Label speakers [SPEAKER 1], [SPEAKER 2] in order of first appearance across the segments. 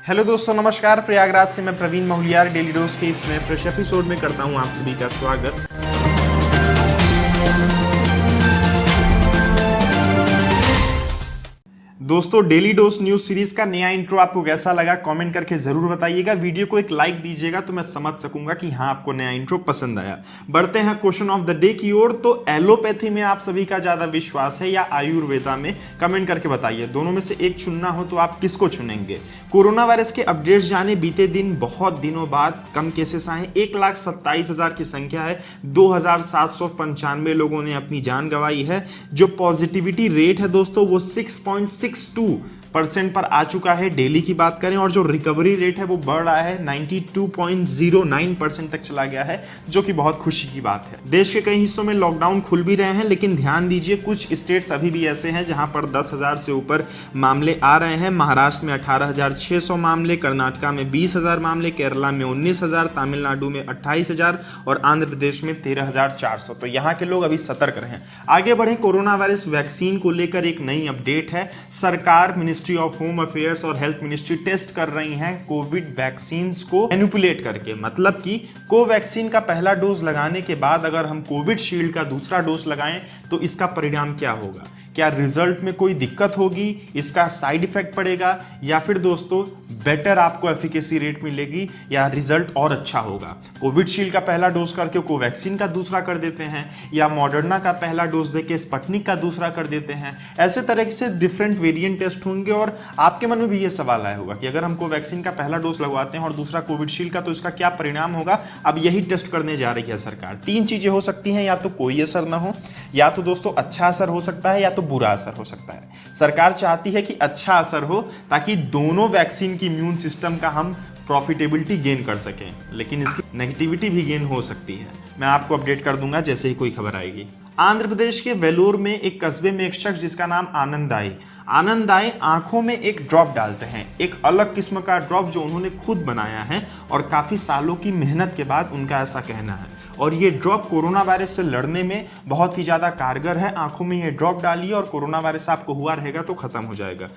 [SPEAKER 1] Hello दोस्तों, नमस्कार। प्रयागराज से मैं प्रवीण महुलियार डेली डोज के इस नए फ्रेश एपिसोड में करता हूं आप सभी का स्वागत। दोस्तों, डेली डोज न्यूज सीरीज का नया इंट्रो आपको कैसा लगा कमेंट करके जरूर बताइएगा। वीडियो को एक लाइक दीजिएगा तो मैं समझ सकूंगा कि हाँ, आपको नया इंट्रो पसंद आया। बढ़ते हैं क्वेश्चन ऑफ द डे की ओर। तो एलोपैथी में आप सभी का ज्यादा विश्वास है या आयुर्वेदा में? कमेंट करके बताइए। दोनों में से एक चुनना हो तो आप किसको चुनेंगे? कोरोना वायरस के अपडेट्स जाने। बीते दिन बहुत दिनों बाद कम केसेस आए। 1,27,000 की संख्या है। 2,795 लोगों ने अपनी जान गंवाई है। जो पॉजिटिविटी रेट है दोस्तों वो 6.62% पर आ चुका है डेली की बात करें। और जो रिकवरी रेट है वो बढ़ रहा है, 92.09% तक चला गया है, जो कि बहुत खुशी की बात है। देश के कई हिस्सों में लॉकडाउन खुल भी रहे हैं, लेकिन ध्यान दीजिए कुछ स्टेट्स अभी भी ऐसे हैं जहां पर 10,000 से ऊपर मामले आ रहे हैं। महाराष्ट्र में 18,600 मामले, कर्नाटका में 20,000 मामले, केरला में 19,000, तमिलनाडु में 28,000 और आंध्र प्रदेश में 13,400। तो यहाँ के लोग अभी सतर्क रहें। आगे बढ़े। कोरोना वायरस वैक्सीन को लेकर एक नई अपडेट है। सरकार, मिनिस्ट्री ऑफ होम अफेयर्स और हेल्थ मिनिस्ट्री टेस्ट कर रही हैं कोविड वैक्सीन को मैनिपुलेट करके। मतलब कि कोवैक्सीन का पहला डोज लगाने के बाद अगर हम कोविड शील्ड का दूसरा डोज लगाएं तो इसका परिणाम क्या होगा? क्या रिजल्ट में कोई दिक्कत होगी? इसका साइड इफेक्ट पड़ेगा? या फिर दोस्तों बेटर आपको एफिकेसी रेट मिलेगी या रिजल्ट और अच्छा होगा? कोविड शील्ड का पहला डोज करके कोवैक्सीन का दूसरा कर देते हैं, या मॉडर्ना का पहला डोज देके स्पुतनिक का दूसरा कर देते हैं। ऐसे तरह से डिफरेंट वेरिएंट टेस्ट होंगे। और आपके मन में भी ये सवाल आया होगा कि अगर हम कोवैक्सीन का पहला डोज लगवाते हैं और दूसरा कोविड शील्ड का, तो इसका क्या परिणाम होगा? अब यही टेस्ट करने जा रही है सरकार। 3 चीजें हो सकती हैं, या तो कोई असर ना हो, या तो दोस्तों अच्छा असर हो सकता है, या तो बुरा असर हो सकता है। सरकार चाहती है कि अच्छा असर हो ताकि दोनों वैक्सीन की इम्यून सिस्टम का हम प्रॉफिटेबिलिटी गेन कर सकें, लेकिन इसकी नेगेटिविटी भी गेन हो सकती है। मैं आपको अपडेट कर दूंगा जैसे ही कोई खबर आएगी। आंध्र प्रदेश के वेलोर में एक कस्बे में एक शख्स जिसका नाम आनंदाई आंखों में एक ड्रॉप डालते हैं। एक अलग किस्म का ड्रॉप जो उन्होंने खुद बनाया है और काफी सालों की मेहनत के बाद उनका ऐसा कहना है। और ये ड्रॉप कोरोना वायरस से लड़ने में बहुत ही ज्यादा कारगर है। आंखों में ये ड्रॉप डालिए और कोरोना वायरस आपको हुआ रहेगा तो खत्म हो जाएगा।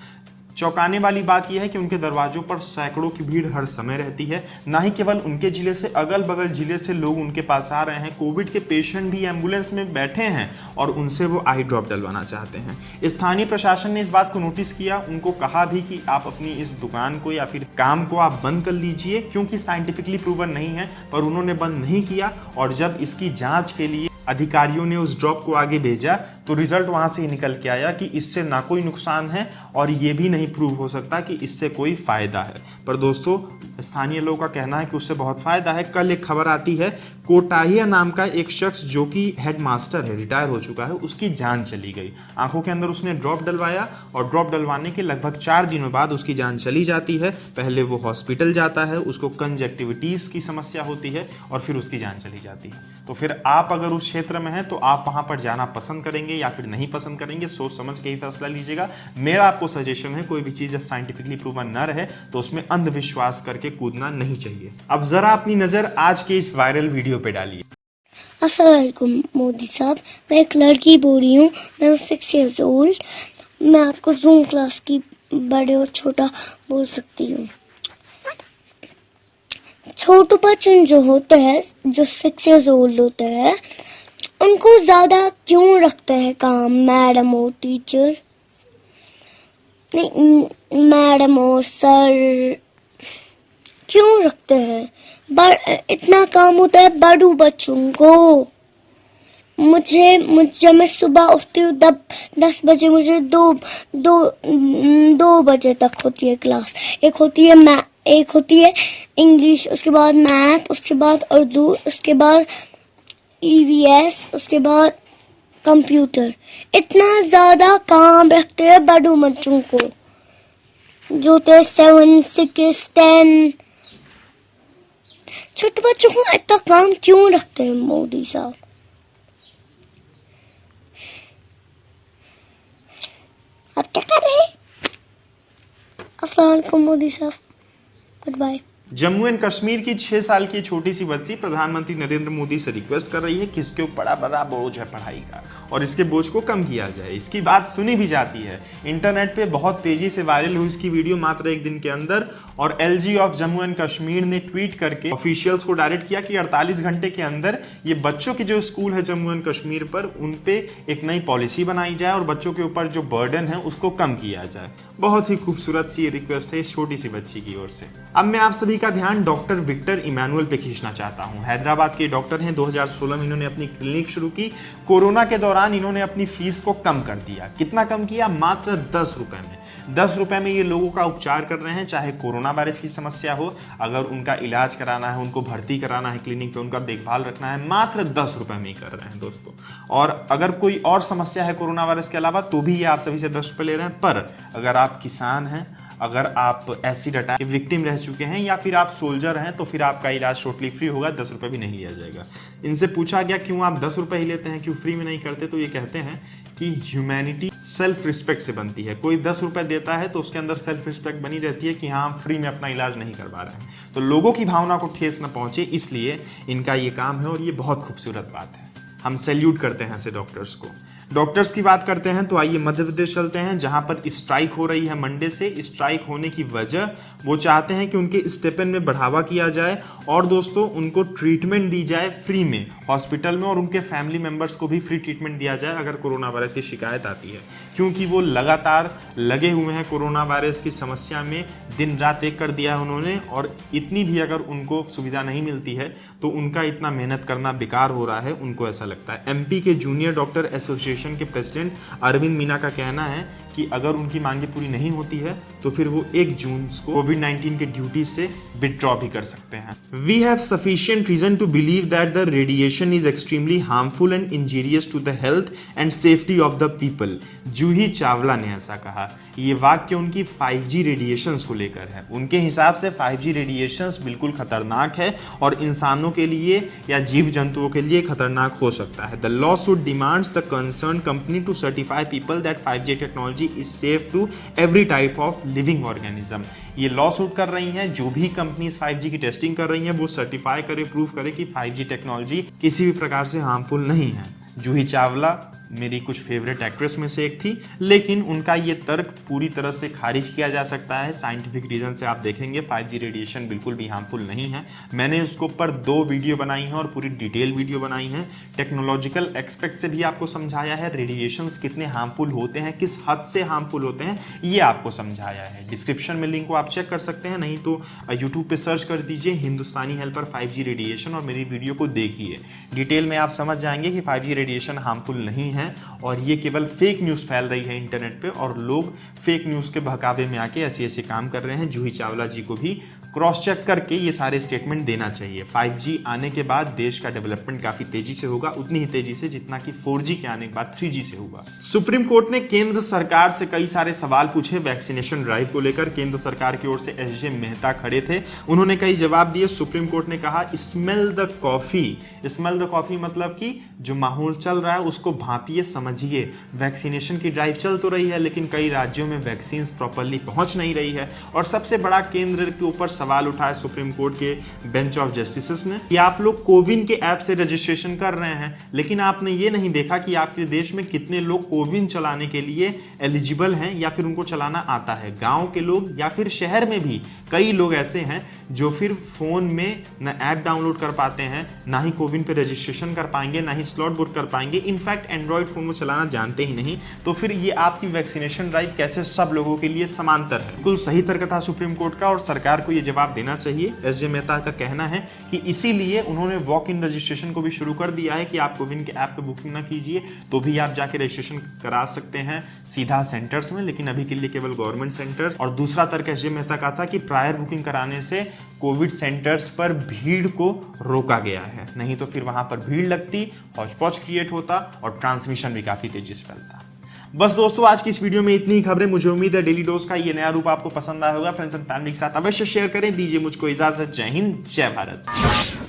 [SPEAKER 1] चौंकाने वाली बात यह है कि उनके दरवाजों पर सैकड़ों की भीड़ हर समय रहती है। ना ही केवल उनके जिले से, अगल बगल जिले से लोग उनके पास आ रहे हैं। कोविड के पेशेंट भी एम्बुलेंस में बैठे हैं और उनसे वो आई ड्रॉप डलवाना चाहते हैं। स्थानीय प्रशासन ने इस बात को नोटिस किया। उनको कहा भी कि आप अपनी इस दुकान को या फिर काम को आप बंद कर लीजिए, क्योंकि साइंटिफिकली प्रूवन नहीं है। पर उन्होंने बंद नहीं किया। और जब इसकी जांच के लिए अधिकारियों ने उस ड्रॉप को आगे भेजा तो रिजल्ट वहां से ही निकल के आया कि इससे ना कोई नुकसान है और ये भी नहीं प्रूव हो सकता कि इससे कोई फायदा है। पर दोस्तों, स्थानीय लोगों का कहना है कि उससे बहुत फायदा है। कल एक खबर आती है, कोटाहिया नाम का एक शख्स जो कि हेडमास्टर है, रिटायर हो चुका है, उसकी जान चली गई। आंखों के अंदर उसने ड्रॉप डलवाया और ड्रॉप डलवाने के लगभग 4 दिनों बाद उसकी जान चली जाती है। पहले वो हॉस्पिटल जाता है, उसको कंजक्टिविटीज की समस्या होती है और फिर उसकी जान चली जाती है। तो फिर आप अगर उस क्षेत्र में हैं तो आप वहां पर जाना पसंद करेंगे या फिर नहीं पसंद करेंगे? सोच समझ के ही फैसला लीजिएगा। मेरा आपको सजेशन है, कोई भी चीज जब साइंटिफिकली प्रूवन ना रहे तो उसमें अंधविश्वास करके कूदना नहीं चाहिए। अब जरा अपनी नजर आज के इस वायरल वीडियो पे डालिए।
[SPEAKER 2] अस्सलाम वालेकुम मोदी साहब, मैं एक लड़की बोल रही हूँ। मैं हूँ 6 years old। मैं आपको जूम क्लास की बड़े और छोटा बोल सकती हूँ। छोटे बच्चे जो होते हैं, जो 6 years old होते हैं, उनको ज्यादा क्यों रखते हैं काम मैडम और टीचर? नहीं, मैडम और सर क्यों रखते हैं? इतना काम होता है बड़ू बच्चों को। जब मैं सुबह उठती हूँ 10 बजे, मुझे दो बजे तक होती है क्लास। एक होती है इंग्लिश, उसके बाद मैथ, उसके बाद उर्दू, उसके बाद ईवीएस, उसके बाद कंप्यूटर। इतना ज्यादा काम रखते हैं बड़ू बच्चों को, जो थे 7, 6, 10। छोटे बच्चों को इतना काम क्यों रखते हैं मोदी साहब? आप क्या कर रहे हैं? अस्सलाम वालेकुम मोदी साहब, good bye.
[SPEAKER 1] Jammu and Kashmir की 6 साल की छोटी सी बच्ची प्रधानमंत्री नरेंद्र मोदी से रिक्वेस्ट कर रही है कि इसके ऊपर बड़ा बोझ है पढ़ाई का और इसके बोझ को कम किया जाए। इसकी बात सुनी भी जाती है। इंटरनेट पे बहुत तेजी से वायरल हुई इसकी वीडियो मात्र एक दिन के अंदर और LG of Jammu and Kashmir ने ट्वीट करके ऑफिशियल्स को डायरेक्ट किया कि 48 घंटे के अंदर ये बच्चों के जो स्कूल है जम्मू एंड कश्मीर पर उन पे एक नई पॉलिसी बनाई जाए और बच्चों के ऊपर जो बर्डन है उसको कम किया जाए। बहुत ही खूबसूरत सी रिक्वेस्ट है इस छोटी सी बच्ची की ओर से। अब मैं आप सभी का ध्यान डॉक्टर विक्टर इमैनुअल पे खींचना चाहता हूं। हैदराबाद के डॉक्टर हैं। 2016 में इन्होंने अपनी क्लिनिक शुरू की। कोरोना के दौरान इन्होंने अपनी फीस को कम कर दिया। कितना कम किया? मात्र 10 रुपए में। 10 रुपए में ये लोगों का उपचार कर रहे हैं, चाहे कोरोना वायरस की समस्या हो, अगर उनका इलाज कराना है, उनको भर्ती कराना है क्लिनिक पे, उनका देखभाल रखना है, मात्र 10 रुपए में ही कर रहे हैं दोस्तों। और अगर कोई और समस्या है कोरोना वायरस के अलावा तो भी ये आप सभी से 10 रुपए ले रहे हैं। पर अगर आप किसान हैं, अगर आप एसिड अटैक के विक्टिम रह चुके हैं या फिर आप सोल्जर हैं तो फिर आपका इलाज टोटली फ्री होगा, 10 रुपए भी नहीं लिया जाएगा। इनसे पूछा गया क्यों आप 10 रुपए ही लेते हैं, क्यों फ्री में नहीं करते, तो ये कहते हैं कि ह्यूमैनिटी सेल्फ रिस्पेक्ट से बनती है। कोई 10 रुपए देता है तो उसके अंदर सेल्फ रिस्पेक्ट बनी रहती है कि हाँ हम फ्री में अपना इलाज नहीं करवा रहे हैं, तो लोगों की भावना को ठेस न पहुंचे, इसलिए इनका ये काम है और ये बहुत खूबसूरत बात है। हम सैल्यूट करते हैं ऐसे डॉक्टर्स को। डॉक्टर्स की बात करते हैं तो आइए मध्य प्रदेश चलते हैं, जहां पर स्ट्राइक हो रही है मंडे से। स्ट्राइक होने की वजह वो चाहते हैं कि उनके स्टिपेंड में बढ़ावा किया जाए और दोस्तों उनको ट्रीटमेंट दी जाए फ्री में हॉस्पिटल में और उनके फैमिली मेंबर्स को भी फ्री ट्रीटमेंट दिया जाए अगर कोरोना वायरस की शिकायत आती है, क्योंकि वो लगातार लगे हुए हैं कोरोना वायरस की समस्या में। दिन रात एक कर दिया है उन्होंने और इतनी भी अगर उनको सुविधा नहीं मिलती है तो उनका इतना मेहनत करना बेकार हो रहा है, उनको ऐसा लगता है। एमपी के जूनियर डॉक्टर एसोसिएशन के प्रेसिडेंट अरविंद मीना का कहना है कि अगर उनकी मांगे पूरी नहीं होती है तो फिर वो 1 जून को कोविड-19 के ड्यूटी से विथड्रॉ भी कर सकते हैं। We have sufficient reason to believe that the radiation is extremely harmful and injurious to the health and safety of the people. Juhi Chawla ने ऐसा कहा। ये वाक्य उनकी 5G रेडिएशंस को लेकर है। उनके हिसाब से 5G रेडिएशंस बिल्कुल खतरनाक है और इंसानों के लिए या जीव जंतुओं के लिए खतरनाक हो सकता है। The lawsuit demands the concern company to certify people that 5G technology is safe to every type of living organism. ये लॉसूट कर रही हैं, जो भी कंपनीज 5G की टेस्टिंग कर रही हैं वो सर्टिफाई करे, प्रूव करे कि 5G टेक्नोलॉजी किसी भी प्रकार से हार्मफुल नहीं है। जूही चावला मेरी कुछ फेवरेट एक्ट्रेस में से एक थी, लेकिन उनका ये तर्क पूरी तरह से खारिज किया जा सकता है। साइंटिफिक रीजन से आप देखेंगे 5G रेडिएशन बिल्कुल भी हार्मफुल नहीं है। मैंने उसके ऊपर 2 वीडियो बनाई हैं और पूरी डिटेल वीडियो बनाई है। टेक्नोलॉजिकल एक्सपेक्ट से भी आपको समझाया है, रेडिएशंस कितने हार्मफुल होते हैं, किस हद से हार्मफुल होते हैं, ये आपको समझाया है। डिस्क्रिप्शन में लिंक को आप चेक कर सकते हैं, नहीं तो यूट्यूब पे सर्च कर दीजिए हिंदुस्तानी हेल्पर 5G रेडिएशन और मेरी वीडियो को देखिए। डिटेल में आप समझ जाएंगे कि 5G रेडिएशन हार्मफुल नहीं है और ये केवल फेक न्यूज़ फैल रही है इंटरनेट पे और लोग फेक न्यूज़ के बहकावे में आके ऐसे काम कर रहे हैं। जूही चावला जी को भी क्रॉस चेक करके ये सारे स्टेटमेंट देना चाहिए। 5G आने के बाद देश का डेवलपमेंट काफी तेजी से होगा, उतनी ही तेजी से जितना कि 4G के आने के बाद 3G से होगा। सुप्रीम कोर्ट ने केंद्र सरकार से कई सारे सवाल पूछे वैक्सीनेशन ड्राइव को लेकर। केंद्र सरकार की ओर से एसजे मेहता खड़े थे, उन्होंने कई जवाब दिए। सुप्रीम कोर्ट ने कहा smell the coffee. Smell the coffee मतलब कि जो माहौल चल रहा है उसको भांपिए, समझिए। वैक्सीनेशन की ड्राइव चल तो रही है लेकिन कई राज्यों में वैक्सीन प्रॉपर्ली पहुंच नहीं रही है। और सबसे बड़ा केंद्र के ऊपर सवाल उठाया सुप्रीम कोर्ट के बेंच ऑफ जस्टिसेस ने कि आप लोग कोविन के ऐप से रजिस्ट्रेशन कर रहे हैं, लेकिन आपने ये नहीं देखा कि आपके देश में कितने लोग कोविन चलाने के लिए एलिजिबल हैं या फिर उनको चलाना आता है। गांव के लोग या फिर शहर में भी कई लोग ऐसे हैं जो फिर फोन में ना ऐप डाउनलोड कर पाते हैं, ना ही कोविन पे रजिस्ट्रेशन कर पाएंगे, ना ही स्लॉट बुक कर पाएंगे, इनफैक्ट एंड्रॉइड फोन में चलाना जानते ही नहीं। तो फिर ये आपकी वैक्सीनेशन ड्राइव कैसे सब लोगों के लिए समांतर है? बिल्कुल सही तर्क था सुप्रीम कोर्ट का और सरकार को ये जवाब देना चाहिए। एसजे मेहता का कहना है कि इसीलिए उन्होंने वॉक इन रजिस्ट्रेशन को भी शुरू कर दिया है कि आप कोविन के ऐप पे बुकिंग ना कीजिए तो भी आप जाके रजिस्ट्रेशन करा सकते हैं सीधा सेंटर्स में, लेकिन अभी के लिए केवल गवर्नमेंट सेंटर्स। और दूसरा तर्क एसजे मेहता का था कि प्रायर बुकिंग कराने से कोविड सेंटर्स पर भीड़ को रोका गया है, नहीं तो फिर वहां पर भीड़ लगती, हौच पौच क्रिएट होता और ट्रांसमिशन भी काफी तेजी से फैलता। बस दोस्तों आज की इस वीडियो में इतनी ही खबरें। मुझे उम्मीद है डेली डोज का ये नया रूप आपको पसंद आया होगा। फ्रेंड्स एंड फैमिली के साथ अवश्य शेयर करें। दीजिए मुझको इजाजत। जय हिंद, जय भारत।